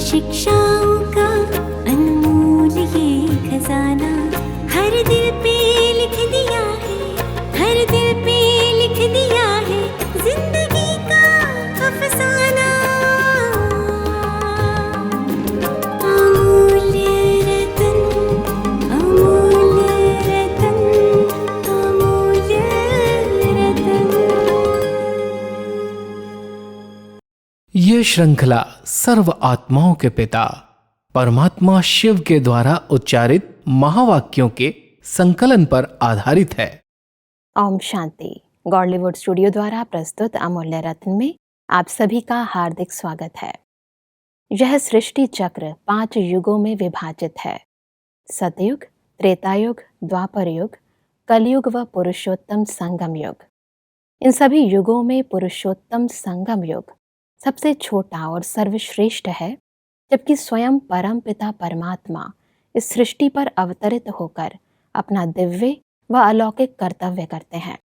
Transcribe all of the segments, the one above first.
शिक्षाओं का अनमोल ये खजाना हर दिल पे लिख दिया है, हर दिल पे लिख दिया है जिंदगी का अफसाना। अमूल्य रतन, अमूल्य रतन, अमूल्य रतन। ये श्रृंखला सर्व आत्माओं के पिता परमात्मा शिव के द्वारा उच्चारित महावाक्यों के संकलन पर आधारित है। ओम शांति। गॉडलीवुड स्टूडियो द्वारा प्रस्तुत अमूल्य रत्न में आप सभी का हार्दिक स्वागत है। यह सृष्टि चक्र 5 युगों में विभाजित है। सतयुग, त्रेतायुग, द्वापर युग, कलयुग व पुरुषोत्तम संगम युग। इन सभी युगों में पुरुषोत्तम संगम युग सबसे छोटा और सर्वश्रेष्ठ है, जबकि स्वयं परम पिता परमात्मा इस सृष्टि पर अवतरित होकर अपना दिव्य व अलौकिक कर्तव्य करते हैं।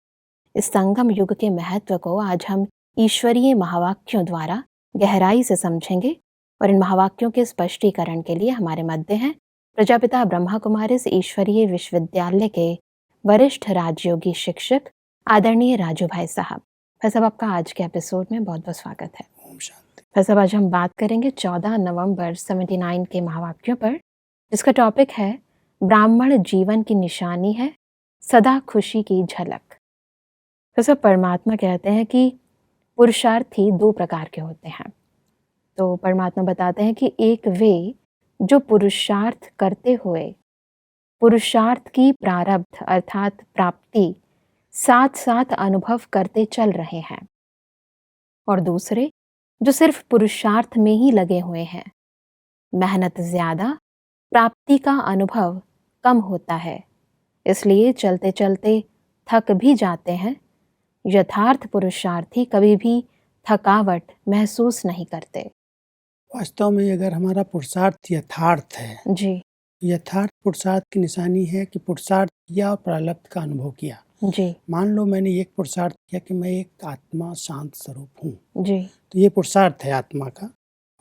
इस संगम युग के महत्व को आज हम ईश्वरीय महावाक्यों द्वारा गहराई से समझेंगे और इन महावाक्यों के स्पष्टीकरण के लिए हमारे मध्य हैं प्रजापिता ब्रह्मा कुमारिस ईश्वरीय विश्वविद्यालय के वरिष्ठ राजयोगी शिक्षक आदरणीय राजू भाई साहब। भाई साहब, आपका आज के एपिसोड में बहुत बहुत स्वागत है। ओम शांति। भाई साहब, आज हम बात करेंगे 14 नवंबर 79 के महावाक्यों पर, जिसका टॉपिक है ब्राह्मण जीवन की निशानी है, सदा खुशी की झलक। भाई साहब, परमात्मा कहते हैं कि पुरुषार्थी 2 प्रकार के होते हैं। तो परमात्मा बताते हैं कि एक वे जो पुरुषार्थ करते हुए पुरुषार्थ की प्रारब्ध अर्थात प्राप्ति साथ साथ अनुभव करते चल रहे हैं, और दूसरे जो सिर्फ पुरुषार्थ में ही लगे हुए हैं। मेहनत ज्यादा, प्राप्ति का अनुभव कम होता है, इसलिए चलते चलते थक भी जाते हैं। यथार्थ पुरुषार्थी कभी भी थकावट महसूस नहीं करते। वास्तव में अगर हमारा पुरुषार्थ यथार्थ है, जी यथार्थ पुरुषार्थ की निशानी है कि पुरुषार्थ किया और प्रारब्ध का अनुभव किया। जी मान लो मैंने एक पुरुषार्थ किया कि मैं एक आत्मा शांत स्वरूप हूँ, जी तो ये पुरुषार्थ है आत्मा का,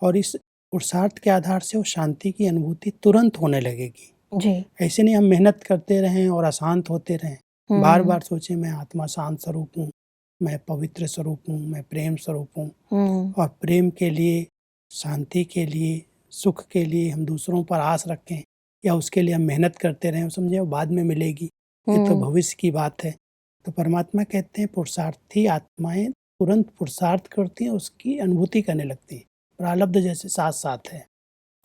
और इस पुरुषार्थ के आधार से वो शांति की अनुभूति तुरंत होने लगेगी। जी ऐसे नहीं हम मेहनत करते रहें और अशांत होते रहें, बार बार सोचें मैं आत्मा शांत स्वरूप हूँ, मैं पवित्र स्वरूप हूँ, मैं प्रेम स्वरूप हूँ, और प्रेम के लिए, शांति के लिए, सुख के लिए हम दूसरों पर आस रखें या उसके लिए हम मेहनत करते रहें, समझे वो बाद में मिलेगी, ये तो भविष्य की बात है। तो परमात्मा कहते हैं पुरुषार्थी आत्माएं तुरंत पुरुषार्थ करती हैं, उसकी अनुभूति करने लगती हैं, प्रारब्ध जैसे साथ साथ है।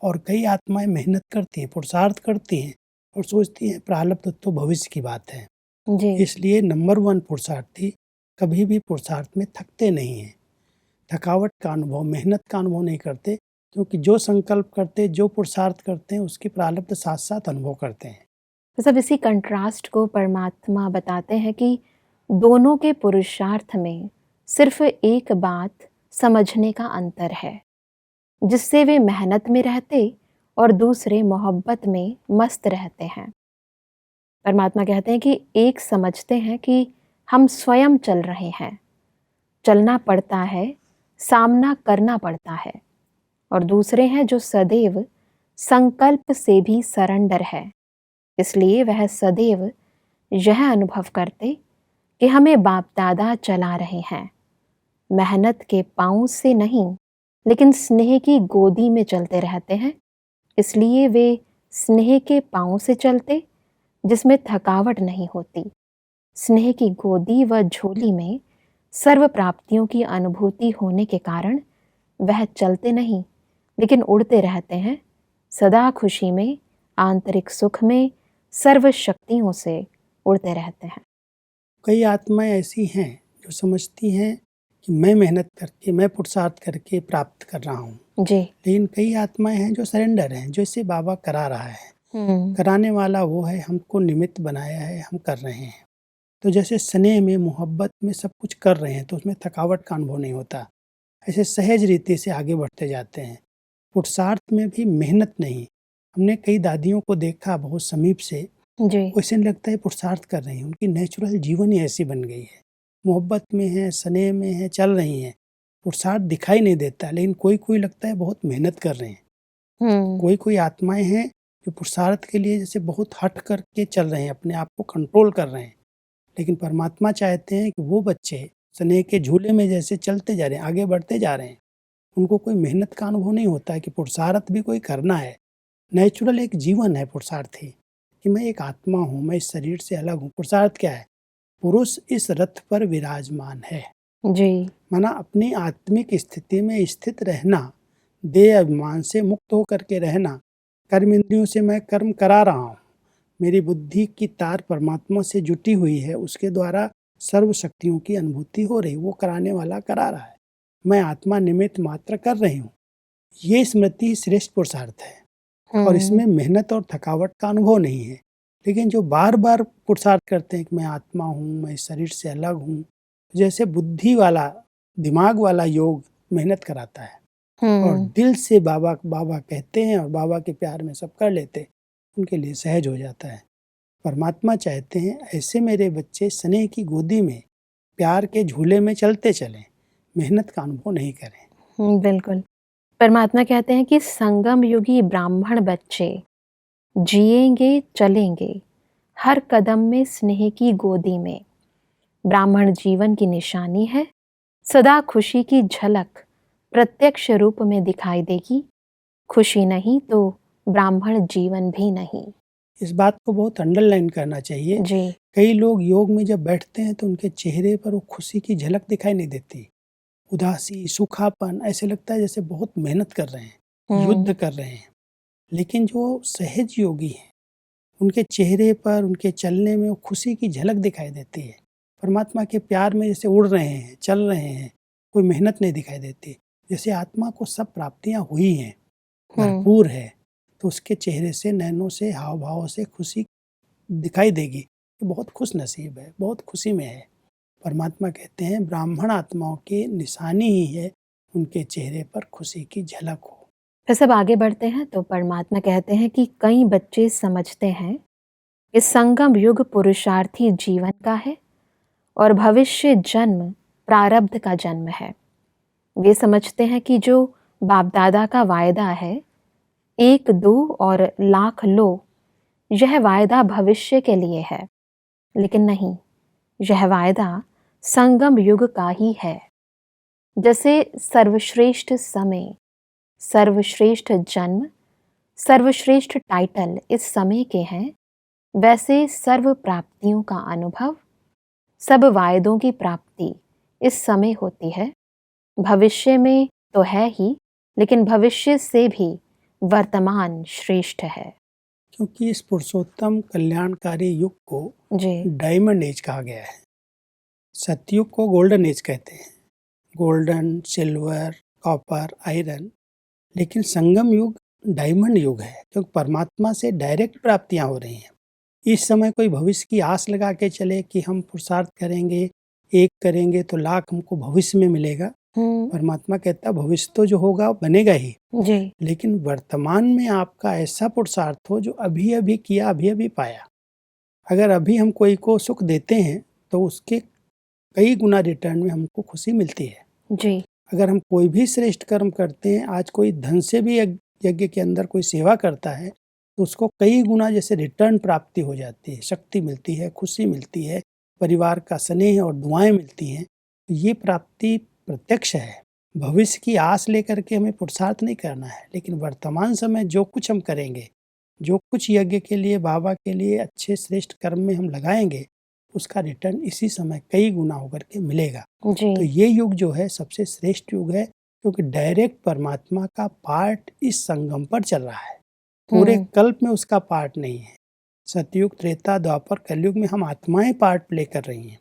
और कई आत्माएं मेहनत करती हैं, पुरुषार्थ करती हैं और सोचती हैं प्रारब्ध तो भविष्य की बात है। जी इसलिए नंबर 1 पुरुषार्थी कभी भी पुरुषार्थ में थकते नहीं हैं, थकावट का अनुभव, मेहनत का अनुभव नहीं करते, क्योंकि जो संकल्प करते, जो पुरुषार्थ करते हैं उसकी प्रारब्ध साथ साथ अनुभव करते हैं। तो सब इसी कंट्रास्ट को परमात्मा बताते हैं कि दोनों के पुरुषार्थ में सिर्फ एक बात समझने का अंतर है, जिससे वे मेहनत में रहते और दूसरे मोहब्बत में मस्त रहते हैं। परमात्मा कहते हैं कि एक समझते हैं कि हम स्वयं चल रहे हैं, चलना पड़ता है, सामना करना पड़ता है, और दूसरे हैं जो सदैव संकल्प से भी सरेंडर है। इसलिए वह सदैव यह अनुभव करते कि हमें बाप दादा चला रहे हैं, मेहनत के पांव से नहीं लेकिन स्नेह की गोदी में चलते रहते हैं। इसलिए वे स्नेह के पांव से चलते, जिसमें थकावट नहीं होती। स्नेह की गोदी व झोली में सर्व प्राप्तियों की अनुभूति होने के कारण वह चलते नहीं लेकिन उड़ते रहते हैं, सदा खुशी में, आंतरिक सुख में, सर्व शक्तियों से उड़ते रहते हैं। कई आत्माएं ऐसी हैं जो समझती हैं कि मैं मेहनत करके, मैं पुरुषार्थ करके प्राप्त कर रहा हूँ, जी लेकिन कई आत्माएं हैं जो सरेंडर हैं, जो इसे बाबा करा रहा है। कराने वाला वो है, हमको निमित्त बनाया है, हम कर रहे हैं। तो जैसे स्नेह में, मोहब्बत में सब कुछ कर रहे हैं तो उसमें थकावट का अनुभव नहीं होता, ऐसे सहज रीति से आगे बढ़ते जाते हैं। पुरुषार्थ में भी मेहनत नहीं। हमने कई दादियों को देखा बहुत समीप से, जी वैसे नहीं लगता है पुरुषार्थ कर रही हैं, उनकी नेचुरल जीवन ही ऐसी बन गई है, मोहब्बत में है, स्नेह में है, चल रही हैं। पुरुषार्थ दिखाई नहीं देता, लेकिन कोई कोई लगता है बहुत मेहनत कर रहे हैं। कोई कोई आत्माएं हैं जो पुरुषार्थ के लिए जैसे बहुत हट करके चल रहे हैं, अपने आप को कंट्रोल कर रहे हैं, लेकिन परमात्मा चाहते हैं कि वो बच्चे स्नेह के झूले में जैसे चलते जा रहे हैं, आगे बढ़ते जा रहे हैं, उनको कोई मेहनत का अनुभव नहीं होता है कि पुरुषार्थ भी कोई करना है। नेचुरल एक जीवन है पुरुषार्थ ही, कि मैं एक आत्मा हूँ, मैं इस शरीर से अलग हूँ। पुरुषार्थ क्या है? पुरुष इस रथ पर विराजमान है जी। माना अपनी आत्मिक स्थिति में स्थित रहना, देह अभिमान से मुक्त होकर के रहना। कर्म इंद्रियों से मैं कर्म करा रहा हूँ, मेरी बुद्धि की तार परमात्मा से जुटी हुई है, उसके द्वारा सर्व शक्तियों की अनुभूति हो रही, वो कराने वाला करा रहा है, मैं आत्मा निमित्त मात्र कर रही हूँ। ये स्मृति श्रेष्ठ पुरुषार्थ है और इसमें मेहनत और थकावट का अनुभव नहीं है। लेकिन जो बार बार पुरुषार्थ करते हैं कि मैं आत्मा हूँ, मैं इस शरीर से अलग हूँ, जैसे बुद्धि वाला, दिमाग वाला योग मेहनत कराता है और दिल से बाबा बाबा कहते हैं और बाबा के प्यार में सब कर लेते, उनके लिए सहज हो जाता है। परमात्मा चाहते हैं ऐसे मेरे बच्चे स्नेह की गोदी में, प्यार के झूले में चलते चलें, मेहनत का अनुभव नहीं करें। बिल्कुल। परमात्मा कहते हैं कि संगम युगी ब्राह्मण बच्चे जिएंगे चलेंगे हर कदम में स्नेह की गोदी में। ब्राह्मण जीवन की निशानी है, सदा खुशी की झलक प्रत्यक्ष रूप में दिखाई देगी। खुशी नहीं तो ब्राह्मण जीवन भी नहीं। इस बात को बहुत अंडरलाइन करना चाहिए जी। कई लोग योग में जब बैठते हैं तो उनके चेहरे पर वो खुशी की झलक दिखाई नहीं देती, उदासी, सूखापन, ऐसे लगता है जैसे बहुत मेहनत कर रहे हैं, युद्ध कर रहे हैं। लेकिन जो सहज योगी हैं, उनके चेहरे पर, उनके चलने में वो खुशी की झलक दिखाई देती है। परमात्मा के प्यार में जैसे उड़ रहे हैं, चल रहे हैं, कोई मेहनत नहीं दिखाई देती। जैसे आत्मा को सब प्राप्तियां हुई हैं, भरपूर है, तो उसके चेहरे से, नैनों से, हाव भाव से खुशी दिखाई देगी कि बहुत खुश नसीब है, बहुत खुशी में है। परमात्मा कहते हैं ब्राह्मण आत्माओं की निशानी ही है उनके चेहरे पर खुशी की झलक हो। फिर सब आगे बढ़ते हैं तो परमात्मा कहते हैं कि कई बच्चे समझते हैं कि संगम युग पुरुषार्थी जीवन का है और भविष्य जन्म प्रारब्ध का जन्म है। वे समझते हैं कि जो बाप दादा का वायदा है, 1 2 और लाख लो, यह वायदा भविष्य के लिए है, लेकिन नहीं, यह वायदा संगम युग का ही है। जैसे सर्वश्रेष्ठ समय, सर्वश्रेष्ठ जन्म, सर्वश्रेष्ठ टाइटल इस समय के हैं, वैसे सर्व प्राप्तियों का अनुभव, सब वायदों की प्राप्ति इस समय होती है। भविष्य में तो है ही, लेकिन भविष्य से भी वर्तमान श्रेष्ठ है। क्योंकि इस पुरुषोत्तम कल्याणकारी युग को जी। डायमंड एज कहा गया है। सतयुग को गोल्डन एज कहते हैं, गोल्डन, सिल्वर, कॉपर, आयरन। लेकिन संगम युग डायमंड युग है, क्योंकि परमात्मा से डायरेक्ट प्राप्तियां हो रही हैं। इस समय कोई भविष्य की आस लगा के चले कि हम पुरुषार्थ करेंगे, 1 करेंगे तो लाख हमको भविष्य में मिलेगा। परमात्मा कहता भविष्य तो जो होगा बनेगा ही जी। लेकिन वर्तमान में आपका ऐसा पुरुषार्थ हो जो अभी अभी किया, अभी अभी पाया। अगर अभी हम कोई को सुख देते हैं तो उसके कई गुना रिटर्न में हमको खुशी मिलती है। जी। अगर हम कोई भी श्रेष्ठ कर्म करते हैं, आज कोई धन से भी यज्ञ के अंदर कोई सेवा करता है तो उसको कई गुना जैसे रिटर्न प्राप्ति हो जाती है, शक्ति मिलती है, खुशी मिलती है, परिवार का स्नेह और दुआएं मिलती हैं। ये प्राप्ति प्रत्यक्ष है। भविष्य की आस लेकर के हमें पुरुषार्थ नहीं करना है, लेकिन वर्तमान समय जो कुछ हम करेंगे, जो कुछ यज्ञ के लिए, बाबा के लिए अच्छे श्रेष्ठ कर्म में हम लगाएंगे, उसका रिटर्न इसी समय कई गुना होकर के मिलेगा। जी। तो ये युग जो है सबसे श्रेष्ठ युग है, क्योंकि डायरेक्ट परमात्मा का पार्ट इस संगम पर चल रहा है, पूरे कल्प में उसका पार्ट नहीं है। सतयुग, त्रेता, द्वापर, कलयुग में हम आत्माएं पार्ट प्ले कर रही हैं,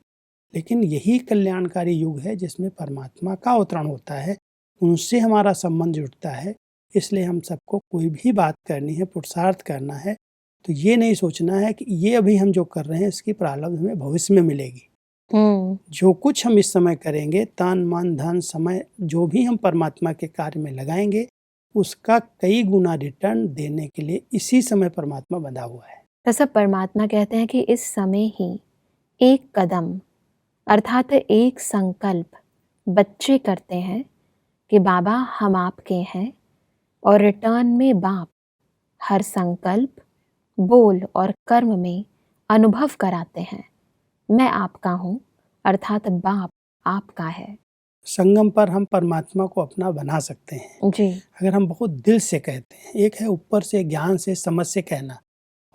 लेकिन यही कल्याणकारी युग है जिसमें परमात्मा का अवतरण होता है, उनसे हमारा संबंध जुड़ता है। इसलिए हम सबको कोई भी बात करनी है, पुरुषार्थ करना है, तो ये नहीं सोचना है कि ये अभी हम जो कर रहे हैं इसकी प्रारब्ध हमें भविष्य में मिलेगी। जो कुछ हम इस समय करेंगे, तन मन धन समय जो भी हम परमात्मा के कार्य में लगाएंगे, उसका कई गुना रिटर्न देने के लिए इसी समय परमात्मा बंधा हुआ है। ऐसा परमात्मा कहते हैं कि इस समय ही 1 कदम अर्थात 1 संकल्प बच्चे करते हैं कि बाबा हम आपके हैं, और रिटर्न में बाप हर संकल्प, बोल और कर्म में अनुभव कराते हैं, मैं आपका हूँ, अर्थात बाप आपका है। संगम पर हम परमात्मा को अपना बना सकते हैं जी। अगर हम बहुत दिल से कहते हैं। एक है ऊपर से ज्ञान से समझ से कहना,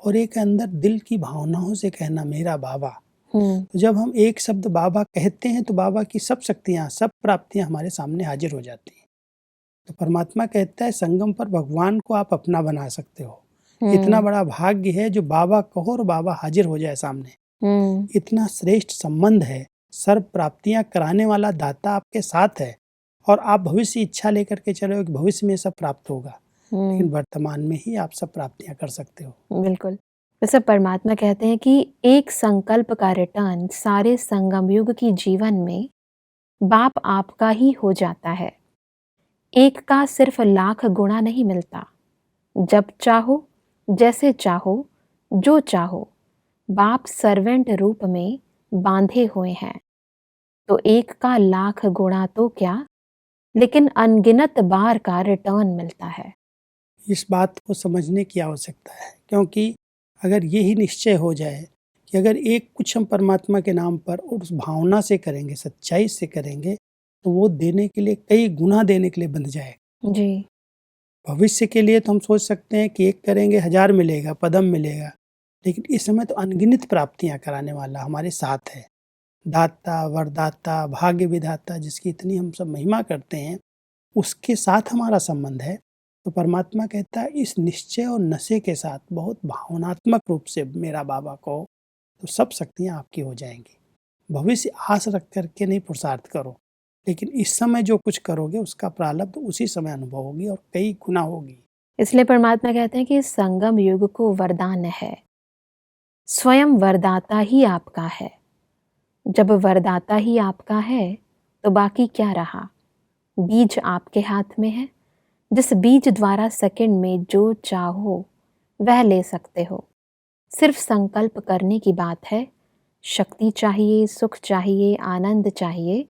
और एक है अंदर दिल की भावनाओं से कहना, मेरा बाबा। तो जब हम एक शब्द बाबा कहते हैं तो बाबा की सब शक्तियाँ, सब प्राप्तियाँ हमारे सामने हाजिर हो जाती हैं। तो परमात्मा कहता है संगम पर भगवान को आप अपना बना सकते हो। इतना बड़ा भाग्य है जो बाबा कहो और बाबा हाजिर हो जाए सामने। इतना श्रेष्ठ संबंध है, सर्व प्राप्तियां कराने वाला दाता आपके साथ है, और आप भविष्य इच्छा लेकर के चले हो कि भविष्य में सब प्राप्त होगा, लेकिन वर्तमान में ही आप सब प्राप्तियां कर सकते हो। बिल्कुल। वैसे परमात्मा कहते हैं कि एक संकल्प का रिटर्न सारे संगम युग की जीवन में बाप आपका ही हो जाता है। एक का सिर्फ लाख गुणा नहीं मिलता। जब चाहो, जैसे चाहो, जो चाहो, बाप सर्वेंट रूप में बांधे हुए हैं। तो एक का लाख गुणा तो क्या, लेकिन अनगिनत बार का रिटर्न मिलता है। इस बात को समझने की आवश्यकता है, क्योंकि अगर यही निश्चय हो जाए कि अगर एक कुछ हम परमात्मा के नाम पर और उस भावना से करेंगे, सच्चाई से करेंगे, तो वो देने के लिए कई गुना देने के लिए बंध जाएगा। जी। भविष्य के लिए तो हम सोच सकते हैं कि एक करेंगे 1000 मिलेगा, पदम मिलेगा, लेकिन इस समय तो अनगिनत प्राप्तियां कराने वाला हमारे साथ है। दाता, वरदाता, भाग्य विधाता, जिसकी इतनी हम सब महिमा करते हैं, उसके साथ हमारा संबंध है। तो परमात्मा कहता है इस निश्चय और नशे के साथ बहुत भावनात्मक रूप से मेरा बाबा को, तो सब शक्तियां आपकी हो जाएंगी। भविष्य आस रख करके नहीं पुरुषार्थ करो, लेकिन इस समय जो कुछ करोगे उसका प्रारब्ध उसी समय अनुभव होगी और कई गुना होगी। इसलिए परमात्मा कहते हैं कि संगम युग को वरदान है, स्वयं वरदाता ही आपका है। जब वरदाता ही आपका है तो बाकी क्या रहा। बीज आपके हाथ में है, जिस बीज द्वारा सेकंड में जो चाहो वह ले सकते हो। सिर्फ संकल्प करने की बात है। शक्ति चाहिए, सुख चाहिए, आनंद चाहिए,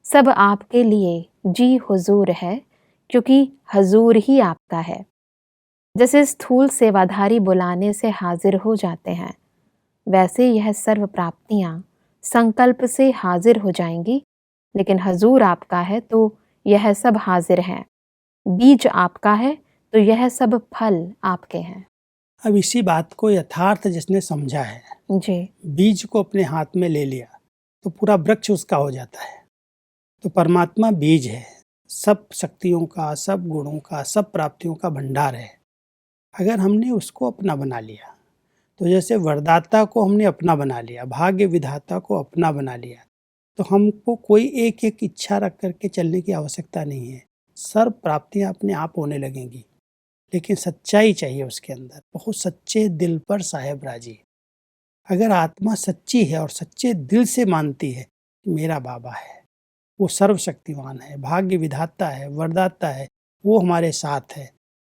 सब आपके लिए जी हुजूर है, क्योंकि हजूर ही आपका है। जैसे स्थूल सेवाधारी बुलाने से हाजिर हो जाते हैं, वैसे यह सर्व प्राप्तियां संकल्प से हाजिर हो जाएंगी, लेकिन हजूर आपका है तो यह सब हाजिर हैं। बीज आपका है तो यह सब फल आपके हैं। अब इसी बात को यथार्थ जिसने समझा है, जी। बीज को अपने हाथ में ले लिया तो पूरा वृक्ष उसका हो जाता है। तो परमात्मा बीज है, सब शक्तियों का, सब गुणों का, सब प्राप्तियों का भंडार है। अगर हमने उसको अपना बना लिया, तो जैसे वरदाता को हमने अपना बना लिया, भाग्य विधाता को अपना बना लिया, तो हमको कोई एक एक इच्छा रख करके चलने की आवश्यकता नहीं है। सर्व प्राप्तियां अपने आप होने लगेंगी, लेकिन सच्चाई चाहिए उसके अंदर। बहुत सच्चे दिल पर साहेब राजी। अगर आत्मा सच्ची है और सच्चे दिल से मानती है कि मेरा बाबा है, वो सर्वशक्तिमान है, भाग्य विधाता है, वरदाता है, वो हमारे साथ है,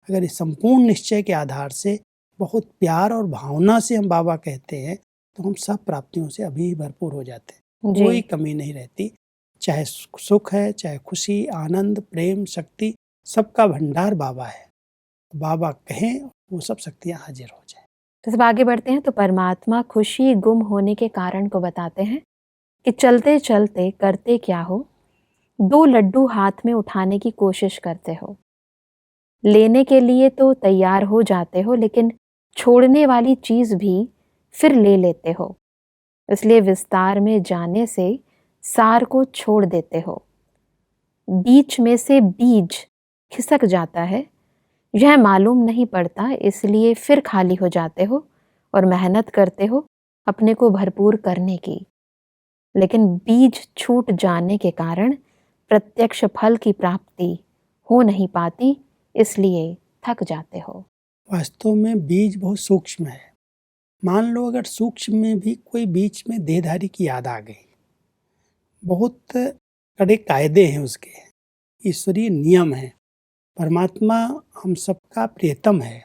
अगर इस संपूर्ण निश्चय के आधार से बहुत प्यार और भावना से हम बाबा कहते हैं, तो हम सब प्राप्तियों से अभी भरपूर हो जाते हैं। कोई कमी नहीं रहती। चाहे सुख है, चाहे खुशी, आनंद, प्रेम, शक्ति, सबका भंडार बाबा है। बाबा कहें वो सब शक्तियां हाजिर हो जाए। तो सब आगे बढ़ते हैं तो परमात्मा खुशी गुम होने के कारण को बताते हैं कि चलते चलते करते क्या हो। 2 लड्डू हाथ में उठाने की कोशिश करते हो, लेने के लिए तो तैयार हो जाते हो, लेकिन छोड़ने वाली चीज भी फिर ले लेते हो। इसलिए विस्तार में जाने से सार को छोड़ देते हो। बीच में से बीज खिसक जाता है, यह मालूम नहीं पड़ता, इसलिए फिर खाली हो जाते हो और मेहनत करते हो अपने को भरपूर करने की। लेकिन बीज छूट जाने के कारण प्रत्यक्ष फल की प्राप्ति हो नहीं पाती, इसलिए थक जाते हो। वास्तव में बीज बहुत सूक्ष्म है। मान लो अगर सूक्ष्म में भी कोई बीच में देहधारी की याद आ गई, बहुत कड़े कायदे हैं उसके, ईश्वरीय नियम है। परमात्मा हम सबका प्रियतम है,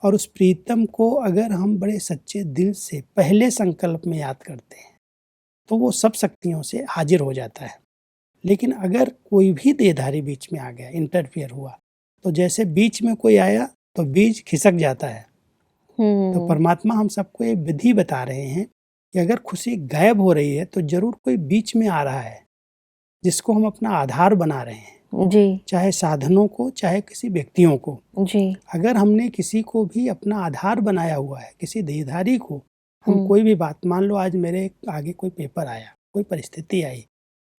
और उस प्रीतम को अगर हम बड़े सच्चे दिल से पहले संकल्प में याद करते हैं, तो वो सब शक्तियों से हाजिर हो जाता है। लेकिन अगर कोई भी देहधारी बीच में आ गया, इंटरफियर हुआ, तो जैसे बीच में कोई आया तो बीज खिसक जाता है। तो परमात्मा हम सबको एक विधि बता रहे हैं कि अगर खुशी गायब हो रही है तो जरूर कोई बीच में आ रहा है जिसको हम अपना आधार बना रहे हैं जी चाहे साधनों को चाहे किसी व्यक्तियों को। जी अगर हमने किसी को भी अपना आधार बनाया हुआ है, किसी देहधारी को हम कोई भी बात, मान लो आज मेरे आगे कोई पेपर आया, कोई परिस्थिति आई,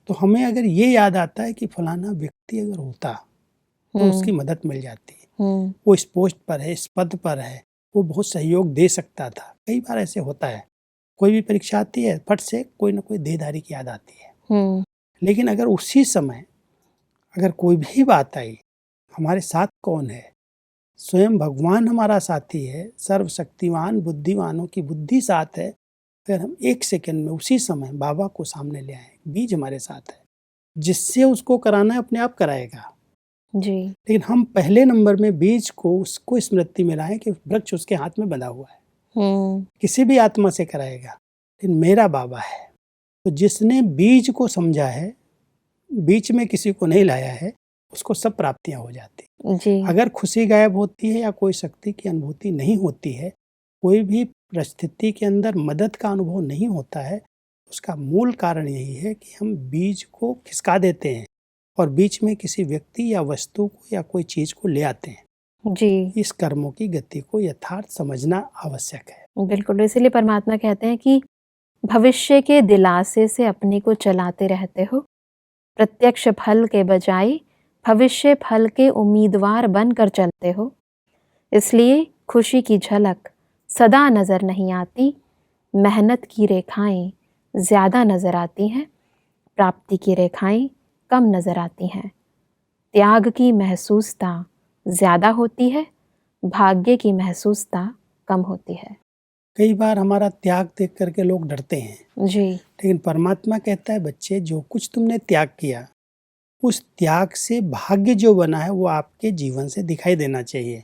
तो हमें अगर ये याद आता है कि फलाना व्यक्ति अगर होता तो उसकी मदद मिल जाती है, वो इस पोस्ट पर है, इस पद पर है, वो बहुत सहयोग दे सकता था। कई बार ऐसे होता है, कोई भी परीक्षा आती है फट से कोई ना कोई देहधारी की याद आती है। लेकिन अगर उसी समय अगर कोई भी बात आई, हमारे साथ कौन है? स्वयं भगवान हमारा साथी है, सर्वशक्तिमान बुद्धिमानों की बुद्धि साथ है। अगर हम एक सेकंड में उसी समय बाबा को सामने ले आए, बीज हमारे साथ है, जिससे उसको कराना है अपने आप कराएगा जी। लेकिन हम पहले नंबर में बीज को उसको स्मृति में लाएं कि वृक्ष उसके हाथ में बंधा हुआ है। किसी भी आत्मा से कराएगा, लेकिन मेरा बाबा है। तो जिसने बीज को समझा है, बीच में किसी को नहीं लाया है, उसको सब प्राप्तियां हो जाती। जी अगर खुशी गायब होती है या कोई शक्ति की अनुभूति नहीं होती है, कोई भी परिस्थिति के अंदर मदद का अनुभव नहीं होता है, उसका मूल कारण यही है कि हम बीज को खिसका देते हैं और बीच में किसी व्यक्ति या वस्तु को या कोई चीज को ले आते हैं। जी इस कर्मों की गति को यथार्थ समझना आवश्यक है। बिल्कुल, इसीलिए परमात्मा कहते हैं कि भविष्य के दिलासे से अपने को चलाते रहते हो, प्रत्यक्ष फल के बजाय भविष्य फल के उम्मीदवार बनकर चलते हो। इसलिए खुशी की झलक सदा नजर नहीं आती, मेहनत की रेखाएं ज्यादा नजर आती हैं, प्राप्ति की रेखाएं कम नजर आती हैं। त्याग की महसूसता ज्यादा होती है, भाग्य की महसूसता कम होती है। कई बार हमारा त्याग देख करके लोग डरते हैं, जी लेकिन परमात्मा कहता है बच्चे, जो कुछ तुमने त्याग किया, उस त्याग से भाग्य जो बना है वो आपके जीवन से दिखाई देना चाहिए।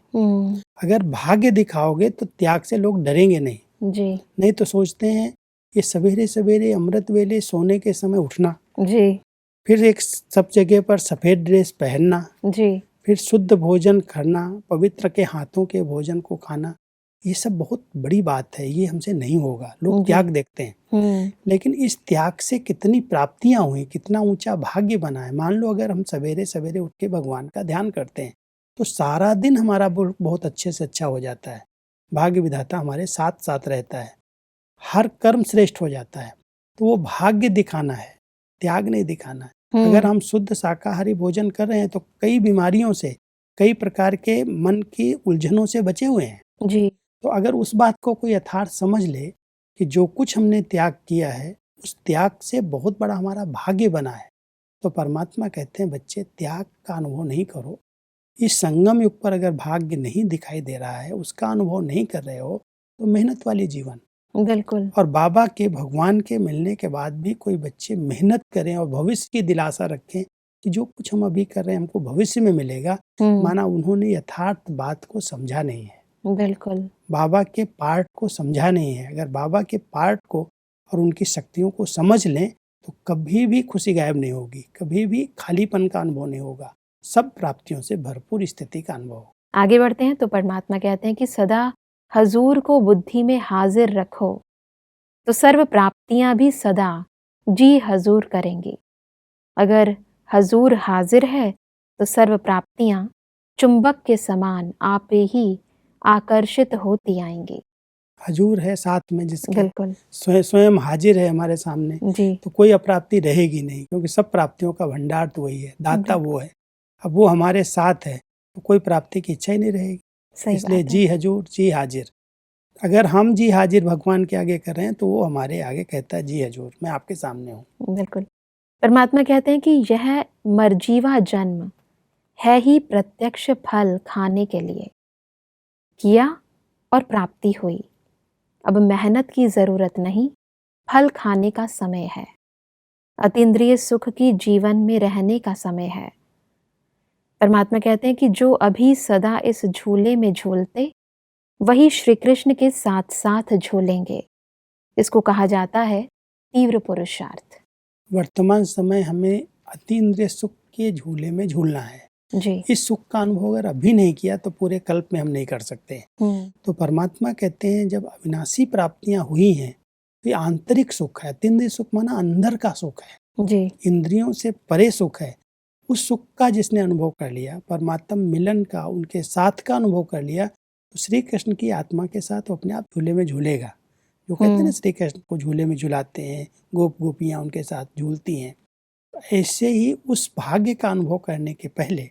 अगर भाग्य दिखाओगे तो त्याग से लोग डरेंगे नहीं। जी नहीं तो सोचते हैं ये सवेरे सवेरे अमृत वेले सोने के समय उठना, जी फिर एक सब जगह पर सफेद ड्रेस पहनना, जी फिर शुद्ध भोजन करना, पवित्र के हाथों के भोजन को खाना, ये सब बहुत बड़ी बात है, ये हमसे नहीं होगा। लोग त्याग देखते हैं, लेकिन इस त्याग से कितनी प्राप्तियां हुई, कितना ऊंचा भाग्य बना है। मान लो अगर हम सवेरे सवेरे उठ के भगवान का ध्यान करते हैं तो सारा दिन हमारा बहुत अच्छे से अच्छा हो जाता है, भाग्य विधाता हमारे साथ साथ रहता है, हर कर्म श्रेष्ठ हो जाता है। तो वो भाग्य दिखाना है, त्याग नहीं दिखाना है। अगर हम शुद्ध शाकाहारी भोजन कर रहे हैं तो कई बीमारियों से, कई प्रकार के मन की उलझनों से बचे हुए हैं। जी तो अगर उस बात को कोई यथार्थ समझ ले कि जो कुछ हमने त्याग किया है, उस त्याग से बहुत बड़ा हमारा भाग्य बना है, तो परमात्मा कहते हैं बच्चे, त्याग का अनुभव नहीं करो। इस संगम युग पर अगर भाग्य नहीं दिखाई दे रहा है, उसका अनुभव नहीं कर रहे हो, तो मेहनत वाली जीवन। बिल्कुल। और बाबा के, भगवान के मिलने के बाद भी कोई बच्चे मेहनत करें और भविष्य की दिलासा रखें कि जो कुछ हम अभी कर रहे हैं हमको भविष्य में मिलेगा, माना उन्होंने यथार्थ बात को समझा नहीं है, बिल्कुल बाबा के पार्ट को समझा नहीं है। अगर बाबा के पार्ट को और उनकी शक्तियों को समझ लें तो कभी भी खुशी गायब नहीं होगी, कभी भी खालीपन का अनुभव नहीं होगा, सब प्राप्तियों से भरपूर स्थिति का अनुभव होगा। आगे बढ़ते हैं तो परमात्मा कहते हैं कि सदा हजूर को बुद्धि में हाजिर रखो तो सर्व प्राप्तियां भी सदा जी हजूर करेंगी। अगर हजूर हाजिर है तो सर्व प्राप्तियां चुंबक के समान आप ही आकर्षित होती आएंगी। हजूर है साथ में, जिसके बिल्कुल स्वयं हाजिर है हमारे सामने, जी तो कोई अप्राप्ति रहेगी नहीं, क्योंकि सब प्राप्तियों का भंडार तो वही है, दाता वो है। अब वो हमारे साथ है तो कोई प्राप्ति की इच्छा ही नहीं रहेगी। सही इसलिए बात है। जी हजूर जी हाजिर। अगर हम जी हाजिर भगवान के आगे कर रहे हैं तो वो हमारे आगे कहता है जी हजूर, मैं आपके सामने हूँ। बिल्कुल। परमात्मा कहते हैं कि यह मर्जीवा जन्म है ही प्रत्यक्ष फल खाने के लिए, किया और प्राप्ति हुई। अब मेहनत की जरूरत नहीं, फल खाने का समय है। अतीन्द्रिय सुख की जीवन में रहने का समय है। परमात्मा कहते हैं कि जो अभी सदा इस झूले में झूलते, वही श्री कृष्ण के साथ साथ झूलेंगे। इसको कहा जाता है तीव्र पुरुषार्थ। वर्तमान समय हमें अतीन्द्रिय सुख के झूले में झूलना है। जी। इस सुख का अनुभव अगर अभी नहीं किया तो पूरे कल्प में हम नहीं कर सकते। तो परमात्मा कहते हैं जब अविनाशी प्राप्तियां हुई हैं तो ये आंतरिक सुख है। अतीन्द्रिय सुख माना अंदर का सुख है, जी। इंद्रियों से परे सुख है। उस सुख का जिसने अनुभव कर लिया, परमात्मा मिलन का, उनके साथ का अनुभव कर लिया, तो श्री कृष्ण की आत्मा के साथ वो अपने आप झूले में झूलेगा। जो कहते हैं ना श्री कृष्ण को झूले में झुलाते हैं, गोप गोपियां उनके साथ झूलती हैं। ऐसे ही उस भाग्य का अनुभव करने के पहले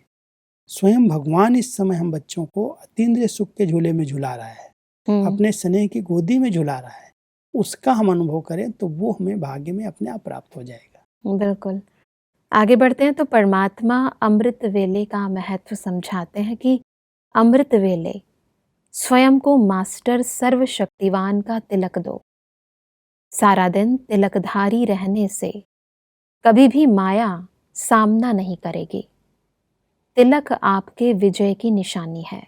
स्वयं भगवान इस समय हम बच्चों को अतीन्द्रिय सुख के झूले में झुला रहा है, अपने स्नेह की गोदी में झुला रहा है। उसका हम अनुभव करें तो वो हमें भाग्य में अपने आप प्राप्त हो जाएगा। बिल्कुल। आगे बढ़ते हैं तो परमात्मा अमृत वेले का महत्व समझाते हैं कि अमृत वेले स्वयं को मास्टर सर्वशक्तिवान का तिलक दो। सारा दिन तिलकधारी रहने से कभी भी माया सामना नहीं करेगी। तिलक आपके विजय की निशानी है।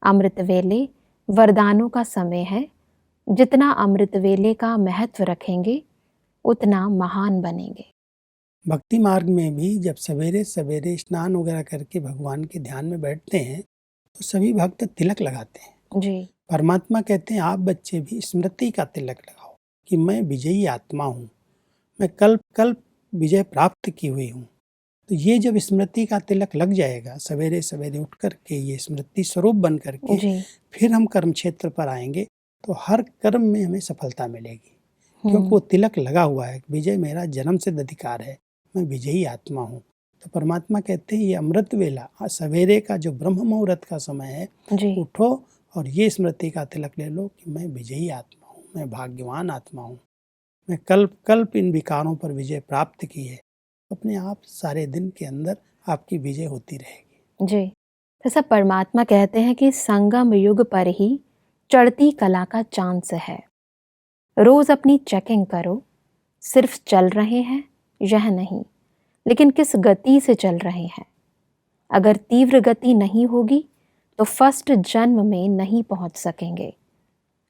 अमृत वेले वरदानों का समय है। जितना अमृत वेले का महत्व रखेंगे उतना महान बनेंगे। भक्ति मार्ग में भी जब सवेरे सवेरे स्नान वगैरह करके भगवान के ध्यान में बैठते हैं तो सभी भक्त तिलक लगाते हैं। जी। परमात्मा कहते हैं आप बच्चे भी स्मृति का तिलक लगाओ कि मैं विजयी आत्मा हूँ, मैं कल्प कल्प विजय प्राप्त की हुई हूँ। तो ये जब स्मृति का तिलक लग जाएगा, सवेरे सवेरे उठ करके ये स्मृति स्वरूप बन करके फिर हम कर्म क्षेत्र पर आएंगे तो हर कर्म में हमें सफलता मिलेगी, क्योंकि वो तिलक लगा हुआ है। विजय मेरा जन्म सिद्ध अधिकार है, मैं विजयी आत्मा हूँ। तो परमात्मा कहते हैं ये अमृत वेला, सवेरे का जो ब्रह्म मुहूर्त का समय है, उठो और ये स्मृति का तिलक ले लो कि मैं विजयी आत्मा हूँ, मैं भाग्यवान आत्मा हूँ, मैं कल्प कल्प इन विकारों पर विजय प्राप्त की है। अपने आप सारे दिन के अंदर आपकी विजय होती रहेगी। जी। जैसा परमात्मा कहते हैं कि संगम युग पर ही चढ़ती कला का चांस है। रोज अपनी चेकिंग करो, सिर्फ चल रहे हैं यह नहीं, लेकिन किस गति से चल रहे हैं। अगर तीव्र गति नहीं होगी तो फर्स्ट जन्म में नहीं पहुंच सकेंगे।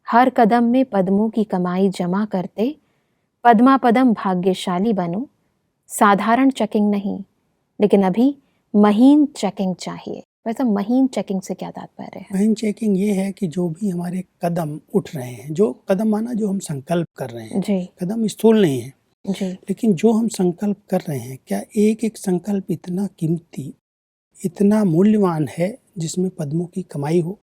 हर कदम में पद्मों की कमाई जमा करते पद्मा पदम भाग्यशाली बनो। साधारण चेकिंग नहीं, लेकिन अभी महीन चेकिंग चाहिए। वैसे महीन चेकिंग से क्या तात्पर्य है? महीन चेकिंग ये है कि जो भी हमारे कदम उठ रहे हैं, जो कदम माना जो हम संकल्प कर रहे हैं, जी। कदम स्थूल नहीं है जी। लेकिन जो हम संकल्प कर रहे हैं, क्या एक एक संकल्प इतना कीमती, इतना मूल्यवान है जिसमें पद्मों की कमाई हो?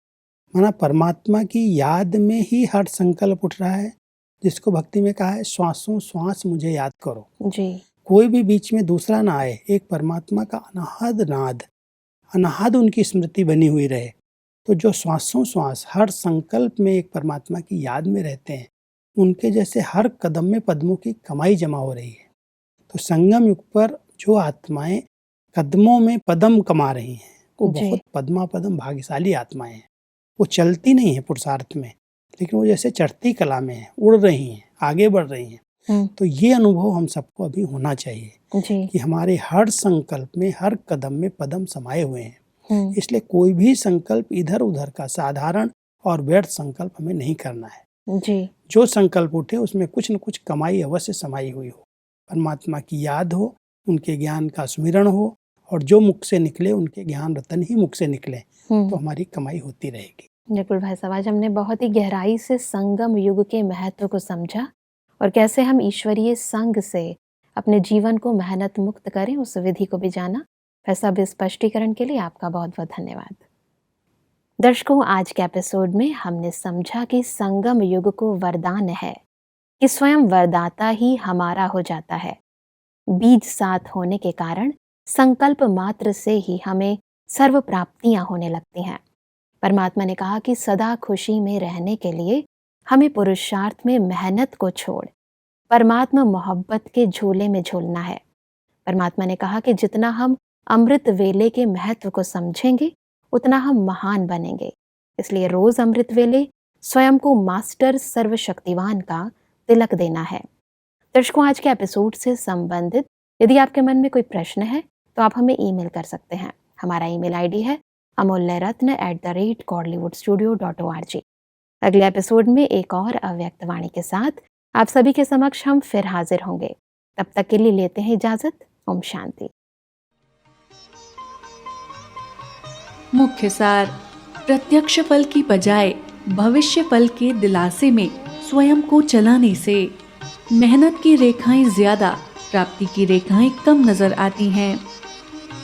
माना परमात्मा की याद में ही हर संकल्प उठ रहा है, जिसको भक्ति में कहा है श्वासों श्वास मुझे याद करो। जी। कोई भी बीच में दूसरा ना आए, एक परमात्मा का अनाहद नाद, अनाहद उनकी स्मृति बनी हुई रहे। तो जो श्वासों श्वास हर संकल्प में एक परमात्मा की याद में रहते हैं, उनके जैसे हर कदम में पद्मों की कमाई जमा हो रही है। तो संगम युग पर जो आत्माएं कदमों में पदम कमा रही हैं, वो बहुत पद्मा पदम भाग्यशाली आत्माएं हैं। वो चलती नहीं है पुरुषार्थ में, लेकिन वो जैसे चढ़ती कला में है, उड़ रही हैं, आगे बढ़ रही हैं। तो ये अनुभव हम सबको अभी होना चाहिए कि हमारे हर संकल्प में, हर कदम में पदम समाये हुए हैं। इसलिए कोई भी संकल्प इधर उधर का साधारण और व्यर्थ संकल्प हमें नहीं करना है। जी। जो संकल्प उठे उसमें कुछ न कुछ कमाई अवश्य समाई हुई हो, परमात्मा की याद हो, उनके ज्ञान का स्मरण हो, और जो मुख से निकले उनके ज्ञान रतन ही मुख से निकले, तो हमारी कमाई होती रहेगी। बिल्कुल भाई साहब, आज हमने बहुत ही गहराई से संगम युग के महत्व को समझा और कैसे हम ईश्वरीय संग से अपने जीवन को मेहनत मुक्त करें, उस विधि को भी जाना। भाई साहब, इस स्पष्टीकरण के लिए आपका बहुत बहुत धन्यवाद। दर्शकों, आज के एपिसोड में हमने समझा कि संगम युग को वरदान है कि स्वयं वरदाता ही हमारा हो जाता है। बीज साथ होने के कारण संकल्प मात्र से ही हमें सर्व प्राप्तियां होने लगती हैं। परमात्मा ने कहा कि सदा खुशी में रहने के लिए हमें पुरुषार्थ में मेहनत को छोड़ परमात्मा मोहब्बत के झूले में झूलना है। परमात्मा ने कहा कि जितना हम अमृत वेले के महत्व को समझेंगे उतना हम महान बनेंगे। इसलिए रोज अमृत वेले स्वयं को मास्टर सर्वशक्तिवान का तिलक देना है। दर्शकों, आज के एपिसोड से संबंधित यदि आपके मन में कोई प्रश्न है तो आप हमें ईमेल कर सकते हैं। हमारा ईमेल आईडी है amulyaratna@godlywoodstudio.org। अगले एपिसोड में एक और अव्यक्त वाणी के साथ आप सभी के समक्ष हम फिर हाजिर होंगे। तब तक के लिए लेते हैं इजाजत। ओम शांति। मुख्य सार: प्रत्यक्ष फल की बजाय भविष्य फल के दिलासे में स्वयं को चलाने से मेहनत की रेखाएं ज्यादा, प्राप्ति की रेखाएं कम नजर आती हैं।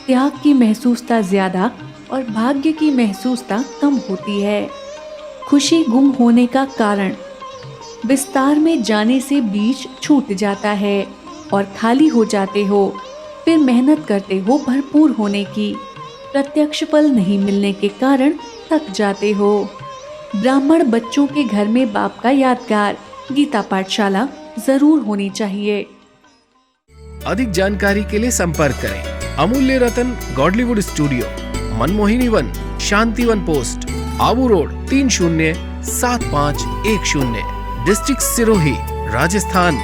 त्याग की महसूसता ज्यादा और भाग्य की महसूसता कम होती है। खुशी गुम होने का कारण: विस्तार में जाने से बीज छूट जाता है और खाली हो जाते हो, फिर मेहनत करते हो भरपूर होने की, प्रत्यक्ष फल नहीं मिलने के कारण थक जाते हो। ब्राह्मण बच्चों के घर में बाप का यादगार गीता पाठशाला जरूर होनी चाहिए। अधिक जानकारी के लिए संपर्क करें Amulya Ratan Godlywood studio, Manmohini Van, Shantivan post, Abu road 307510, district Sirohi, Rajasthan.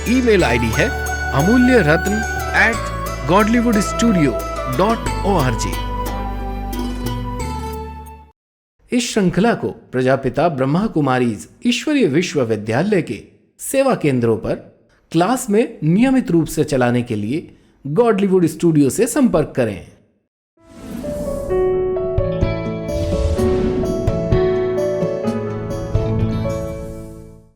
Email ID है amulyaratn@godlywoodstudio.org। इस श्रृंखला को प्रजापिता ब्रह्मा कुमारीज ईश्वरीय विश्वविद्यालय के सेवा केंद्रों पर क्लास में नियमित रूप से चलाने के लिए गॉडलीवुड स्टूडियो से संपर्क करें।